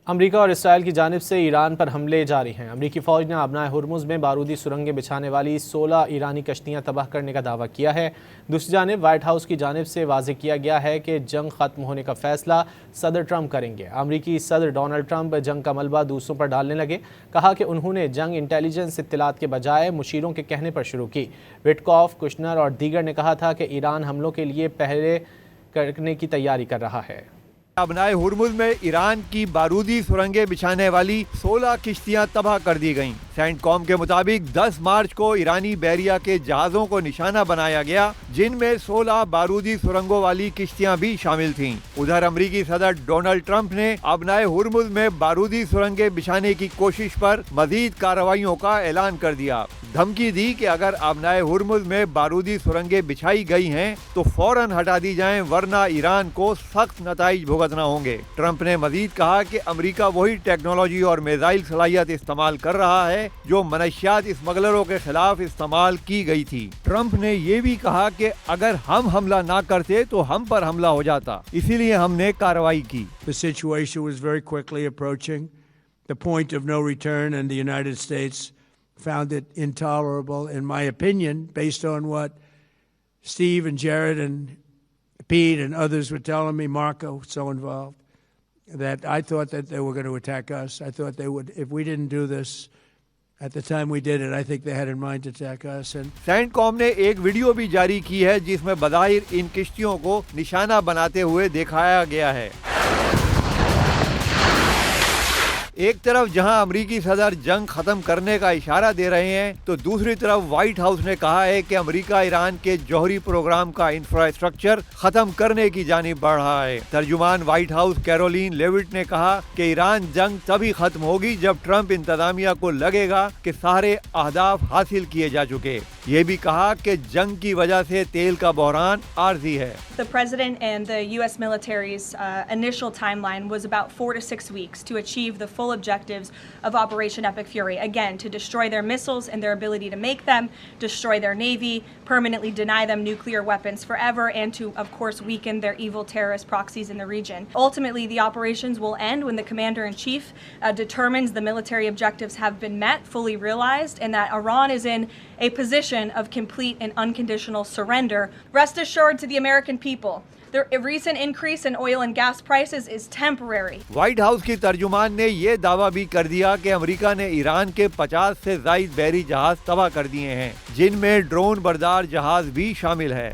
امریکہ اور اسرائیل کی جانب سے ایران پر حملے جاری ہیں۔ امریکی فوج نے آبنائے ہرمز میں بارودی سرنگیں بچھانے والی 16 ایرانی کشتیاں تباہ کرنے کا دعویٰ کیا ہے۔ دوسری جانب وائٹ ہاؤس کی جانب سے واضح کیا گیا ہے کہ جنگ ختم ہونے کا فیصلہ صدر ٹرمپ کریں گے۔ امریکی صدر ڈونلڈ ٹرمپ جنگ کا ملبہ دوسروں پر ڈالنے لگے، کہا کہ انہوں نے جنگ انٹیلیجنس اطلاعات کے بجائے مشیروں کے کہنے پر شروع کی۔ وٹکوف، کشنر اور دیگر نے کہا تھا کہ ایران حملوں کے لیے پہلے کرنے کی تیاری کر رہا ہے۔ آبنائے ہرمز میں ایران کی بارودی سرنگیں بچھانے والی 16 کشتیاں تباہ کر دی گئیں۔ سینٹ کام کے مطابق 10 مارچ کو ایرانی بحریہ کے جہازوں کو نشانہ بنایا گیا، جن میں 16 بارودی سرنگوں والی کشتیاں بھی شامل تھیں۔ ادھر امریکی صدر ڈونلڈ ٹرمپ نے آبنائے ہرمز میں بارودی سرنگیں بچھانے کی کوشش پر مزید کارروائیوں کا اعلان کر دیا۔ دھمکی دی کہ اگر آبنائے ہرمز میں بارودی سرنگیں بچھائی گئی ہیں تو فوراً ہٹا دی جائیں، ورنہ ایران کو سخت نتائج بھگتنا ہوں گے۔ ٹرمپ نے مزید کہا کہ امریکہ وہی ٹیکنالوجی اور میزائل صلاحیت استعمال کر رہا ہے جو منشیات اسمگلروں کے خلاف استعمال کی گئی تھی۔ ٹرمپ نے یہ بھی کہا کہ اگر ہم حملہ نہ کرتے تو ہم پر حملہ ہو جاتا، اسی لیے ہم نے کارروائی کی۔ The situation was very quickly approaching the point of no return, and the United States found it intolerable, in my opinion, based on what Steve and Jared and Pete and others were telling me, Marco so involved, that I thought that they were going to attack us. I thought they would, if we didn't do this at the time we did it, I think they had in mind to attack us. And CENTCOM نے ایک video بھی جاری کی ہے جس میں بظاہر ان کشتیوں کو نشانہ بناتے ہوئے دکھایا گیا ہے۔ ایک طرف جہاں امریکی صدر جنگ ختم کرنے کا اشارہ دے رہے ہیں تو دوسری طرف وائٹ ہاؤس نے کہا ہے کہ امریکہ ایران کے جوہری پروگرام کا انفراسٹرکچر ختم کرنے کی جانب بڑھ رہا ہے۔ ترجمان وائٹ ہاؤس کیرولین لیوٹ نے کہا کہ ایران جنگ تبھی ختم ہوگی جب ٹرمپ انتظامیہ کو لگے گا کہ سارے اہداف حاصل کیے جا چکے۔ یہ بھی کہا کہ جنگ کی وجہ سے تیل کا بحران عارضی ہے۔ The president and the U.S. military's initial timeline was about 4 to 6 weeks to achieve the full objectives of Operation Epic Fury. Again, to destroy their missiles and their ability to make them, destroy their navy, permanently deny them nuclear weapons forever, and to, of course, weaken their evil terrorist proxies in the region. Ultimately, the operations will end when the commander-in-chief determines the military objectives have been met, fully realized, and that Iran is in a position of complete and unconditional surrender. Rest assured to the American people, the recent increase in oil and gas prices is temporary. White house کی ترجمان نے یہ دعویٰ بھی کر دیا کہ امریکہ نے ایران کے 50 سے زائد بحری جہاز تباہ کر دیے ہیں، جن میں ڈرون بردار جہاز بھی شامل ہے۔